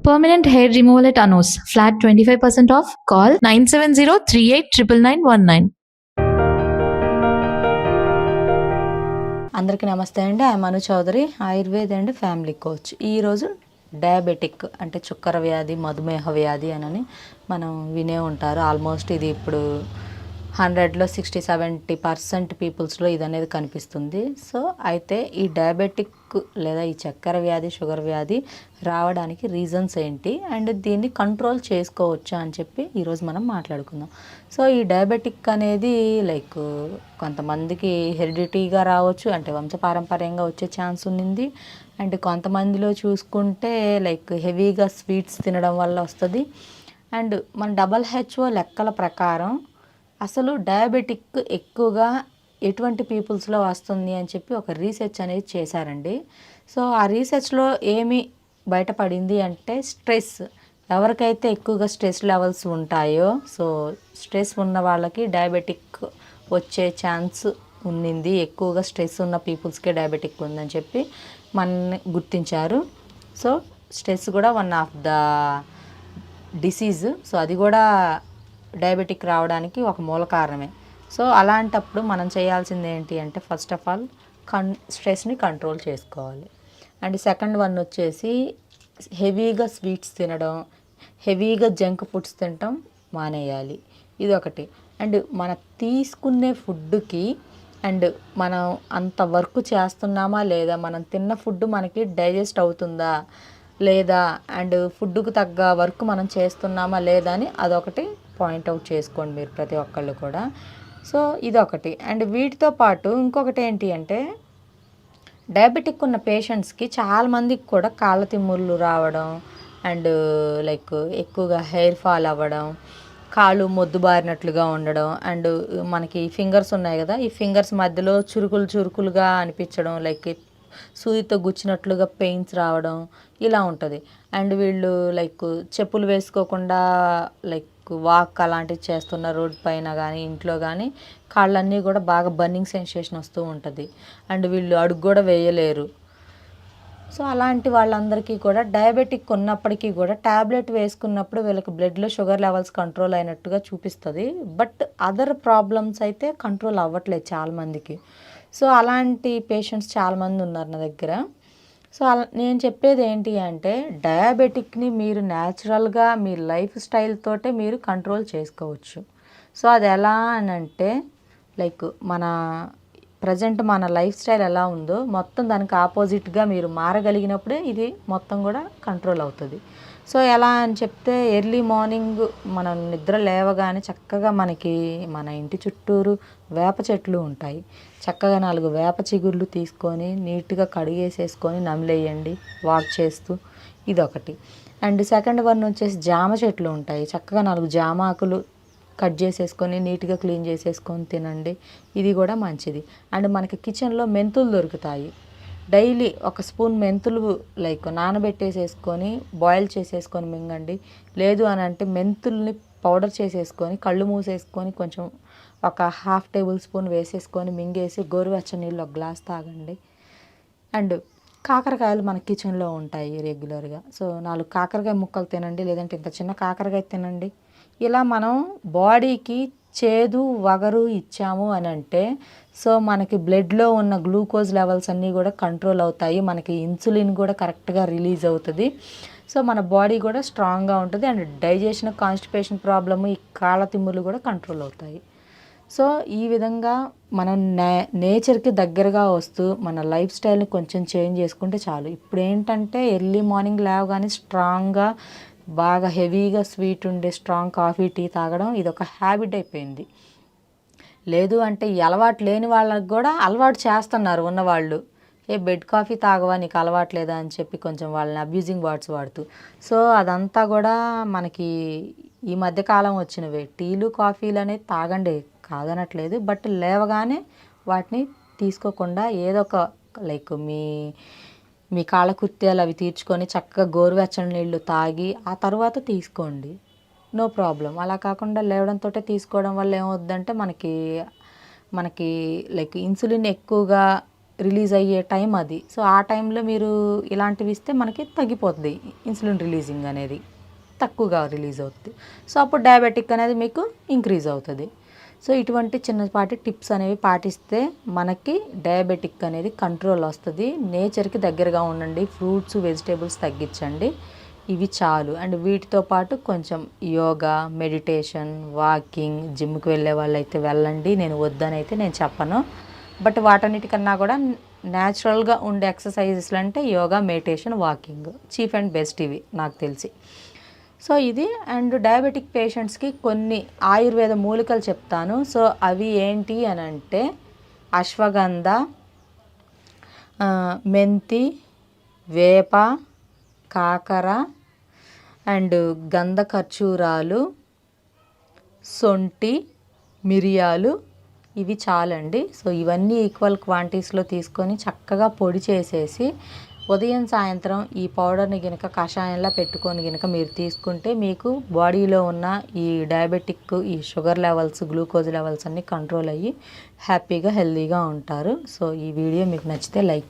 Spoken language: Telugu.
Permanent hair removal at Anos. Flat 25% off. Call 970-389919. అందరికీ నమస్తే అండి. I Manu Chaudhary, Ayurveda and family coach. ఈరోజు డయాబెటిక్ అంటే చుక్కర వ్యాధి, మధుమేహ వ్యాధి అని మనం వినే ఉంటారు. ఆల్మోస్ట్ ఇది ఇప్పుడు 100లో 60-70% పీపుల్స్లో ఇది అనేది కనిపిస్తుంది. సో అయితే ఈ డయాబెటిక్ లేదా ఈ చక్కెర వ్యాధి, షుగర్ వ్యాధి రావడానికి రీజన్స్ ఏంటి అండ్ దీన్ని కంట్రోల్ చేసుకోవచ్చా అని చెప్పి ఈరోజు మనం మాట్లాడుకుందాం. సో ఈ డయాబెటిక్ అనేది కొంతమందికి హెరిడిటీగా రావచ్చు, అంటే వంశపారంపర్యంగా వచ్చే ఛాన్స్ ఉంది. అండ్ కొంతమందిలో చూసుకుంటే హెవీగా స్వీట్స్ తినడం వల్ల వస్తుంది. అండ్ మన WHO లెక్కల ప్రకారం అసలు డయాబెటిక్ ఎక్కువగా ఎటువంటి పీపుల్స్లో వస్తుంది అని చెప్పి ఒక రీసెర్చ్ అనేది చేశారండి. సో ఆ రీసెర్చ్లో ఏమి బయటపడింది అంటే స్ట్రెస్. ఎవరికైతే ఎక్కువగా స్ట్రెస్ లెవెల్స్ ఉంటాయో, సో స్ట్రెస్ ఉన్న వాళ్ళకి డయాబెటిక్ వచ్చే ఛాన్స్ ఉన్నింది. ఎక్కువగా స్ట్రెస్ ఉన్న పీపుల్స్కే డయాబెటిక్ ఉందని చెప్పి మనని గుర్తించారు. సో స్ట్రెస్ కూడా one of the disease. So అది కూడా డయాబెటిక్ రావడానికి ఒక మూల కారణమే. సో అలాంటప్పుడు మనం చేయాల్సింది ఏంటి అంటే ఫస్ట్ ఆఫ్ ఆల్ స్ట్రెస్ని కంట్రోల్ చేసుకోవాలి. అండ్ సెకండ్ వన్ వచ్చేసి హెవీగా స్వీట్స్ తినడం, హెవీగా జంక్ ఫుడ్స్ తినడం మానేయాలి. ఇది ఒకటి. అండ్ మన తీసుకునే ఫుడ్కి అండ్ మనం అంత వర్క్ చేస్తున్నామా లేదా, మనం తిన్న ఫుడ్ మనకి డైజెస్ట్ అవుతుందా లేదా, అండ్ ఫుడ్కు తగ్గ వర్క్ మనం చేస్తున్నామా లేదా అని అదొకటి పాయింట్అవుట్ చేసుకోండి మీరు ప్రతి ఒక్కళ్ళు కూడా. సో ఇదొకటి. అండ్ వీటితో పాటు ఇంకొకటి ఏంటి అంటే డయాబెటిక్ ఉన్న పేషెంట్స్కి చాలామందికి కూడా కాళ్ళ తిమ్ముళ్ళు రావడం అండ్ ఎక్కువగా హెయిర్ ఫాల్ అవ్వడం, కాళ్ళు మొద్దుబారినట్లుగా ఉండడం, అండ్ మనకి ఫింగర్స్ ఉన్నాయి కదా, ఈ ఫింగర్స్ మధ్యలో చురుకులుగా అనిపించడం, సూదితో గుచ్చినట్లుగా పెయిన్స్ రావడం ఇలా ఉంటుంది. అండ్ వీళ్ళు చెప్పులు వేసుకోకుండా వాక్ అలాంటివి చేస్తున్న రోడ్ పైన కానీ ఇంట్లో కానీ కాళ్ళన్నీ కూడా బాగా బర్నింగ్ సెన్సేషన్ వస్తూ ఉంటుంది. అండ్ వీళ్ళు అడుగు కూడా వేయలేరు. సో అలాంటి వాళ్ళందరికీ కూడా డయాబెటిక్ ఉన్నప్పటికీ కూడా ట్యాబ్లెట్ వేసుకున్నప్పుడు వీళ్ళకి బ్లడ్లో షుగర్ లెవెల్స్ కంట్రోల్ అయినట్టుగా చూపిస్తుంది. బట్ అదర్ ప్రాబ్లమ్స్ అయితే కంట్రోల్ అవ్వట్లేదు చాలామందికి. సో అలాంటి పేషెంట్స్ చాలామంది ఉన్నారు నా దగ్గర. సో నేను చెప్పేది ఏంటి అంటే డయాబెటిక్ని మీరు న్యాచురల్గా మీ లైఫ్ స్టైల్ తోటే మీరు కంట్రోల్ చేసుకోవచ్చు. సో అది ఎలా అని అంటే మన ప్రజెంట్ మన లైఫ్ స్టైల్ ఎలా ఉందో మొత్తం దానికి ఆపోజిట్గా మీరు మారగలిగినప్పుడే ఇది మొత్తం కూడా కంట్రోల్ అవుతుంది. సో ఎలా అని చెప్తే ఎర్లీ మార్నింగ్ మనం నిద్ర లేవగానే చక్కగా మన ఇంటి చుట్టూరు వేప చెట్లు ఉంటాయి. చక్కగా 4 వేప చిగుర్లు తీసుకొని నీట్గా కడిగేసేసుకొని నమిలేయండి వాక్ చేస్తూ. ఇదొకటి. అండ్ సెకండ్ వన్ వచ్చేసి జామ చెట్లు ఉంటాయి. చక్కగా 4 జామ ఆకులు కట్ చేసేసుకొని నీట్గా క్లీన్ చేసేసుకొని తినండి. ఇది కూడా మంచిది. అండ్ మనకి కిచెన్లో మెంతులు దొరుకుతాయి. డైలీ 1 స్పూన్ మెంతులు నానబెట్టేసేసుకొని బాయిల్ చేసేసుకొని మింగండి. లేదు అని అంటే మెంతుల్ని పౌడర్ చేసేసుకొని కళ్ళు మూసేసుకొని కొంచెం 1/2 టేబుల్ స్పూన్ వేసేసుకొని మింగేసి గోరువెచ్చని నీళ్ళు 1 గ్లాస్ తాగండి. అండ్ కాకరకాయలు మన కిచెన్లో ఉంటాయి రెగ్యులర్గా. సో 4 కాకరకాయ ముక్కలు తినండి, లేదంటే ఇంత చిన్న కాకరకాయ తినండి. ఇలా మనం బాడీకి చేదు వగరు ఇచ్చాము అని అంటే సో మనకి బ్లడ్లో ఉన్న గ్లూకోజ్ లెవెల్స్ అన్నీ కూడా కంట్రోల్ అవుతాయి. మనకి ఇన్సులిన్ కూడా కరెక్ట్గా రిలీజ్ అవుతుంది. సో మన బాడీ కూడా స్ట్రాంగ్గా ఉంటుంది. అండ్ డైజెషన్, కాన్స్టిపేషన్ ప్రాబ్లము, ఈ కాళ్ళ తిమ్ములు కూడా కంట్రోల్ అవుతాయి. సో ఈ విధంగా మనం నేచర్కి దగ్గరగా వస్తూ మన లైఫ్ స్టైల్ని కొంచెం చేంజ్ చేసుకుంటే చాలు. ఇప్పుడు ఏంటంటే ఎర్లీ మార్నింగ్ లేవగానే స్ట్రాంగ్గా బాగా హెవీగా స్వీట్ ఉండే స్ట్రాంగ్ కాఫీ, టీ తాగడం ఇది ఒక హ్యాబిట్ అయిపోయింది. లేదు అంటే ఈ అలవాటు లేని వాళ్ళకి కూడా అలవాటు చేస్తున్నారు ఉన్నవాళ్ళు. బెడ్ కాఫీ తాగవా, నీకు అలవాటు లేదా అని చెప్పి కొంచెం వాళ్ళని అబ్యూజింగ్ వర్డ్స్ వాడుతూ. సో అదంతా కూడా మనకి ఈ మధ్యకాలం వచ్చినవే. టీలు, కాఫీలు అనేది తాగండి, కాదనట్లేదు. బట్ లేవగానే వాటిని తీసుకోకుండా ఏదో ఒక మీ కాలకృత్యాలు అవి తీర్చుకొని చక్కగా గోరువెచ్చని నీళ్ళు తాగి ఆ తర్వాత తీసుకోండి, నో ప్రాబ్లం. అలా కాకుండా లేవడంతో తీసుకోవడం వల్ల ఏమవుద్దంటే మనకి ఇన్సులిన్ ఎక్కువగా రిలీజ్ అయ్యే టైం అది. సో ఆ టైంలో మీరు ఇలాంటివి ఇస్తే మనకి తగ్గిపోతుంది ఇన్సులిన్ రిలీజింగ్ అనేది, తక్కువగా రిలీజ్ అవుతుంది. సో అప్పుడు డయాబెటిక్ అనేది మీకు ఇంక్రీజ్ అవుతుంది. సో ఇటువంటి చిన్నపాటి టిప్స్ అనేవి పాటిస్తే మనకి డయాబెటిక్ అనేది కంట్రోల్ వస్తుంది. నేచర్కి దగ్గరగా ఉండండి, ఫ్రూట్స్ వెజిటేబుల్స్ తగ్గించండి, ఇవి చాలు. అండ్ వీటితో పాటు కొంచెం యోగా, మెడిటేషన్, వాకింగ్, జిమ్కి వెళ్ళే వాళ్ళైతే వెళ్ళండి, నేను వద్దనైతే నేను చెప్పను. బట్ వాటన్నిటికన్నా కూడా న్యాచురల్గా ఉండే ఎక్సర్సైజెస్లు అంటే yoga, meditation, walking chief and best ఇవి నాకు తెలిసి. సో ఇది. అండ్ డయాబెటిక్ పేషెంట్స్కి కొన్ని ఆయుర్వేద మూలికలు చెప్తాను. సో అవి ఏంటి అని అంటే అశ్వగంధ, మెంతి, వేప, కాకర అండ్ గంధ ఖర్జూరాలు, సొంటి, మిరియాలు, ఇవి చాలండి. సో ఇవన్నీ ఈక్వల్ క్వాంటిటీస్లో తీసుకొని చక్కగా పొడి చేసేసి ఉదయం సాయంత్రం ఈ పౌడర్ని గినక కషాయంలా పెట్టుకొని గినక మీరు తీసుకుంటే మీకు బాడీలో ఉన్న ఈ డయాబెటిక్, ఈ షుగర్ లెవెల్స్, గ్లూకోజ్ లెవెల్స్ అన్నీ కంట్రోల్ అయ్యి హ్యాపీగా హెల్తీగా ఉంటారు. సో ఈ వీడియో మీకు నచ్చితే లైక్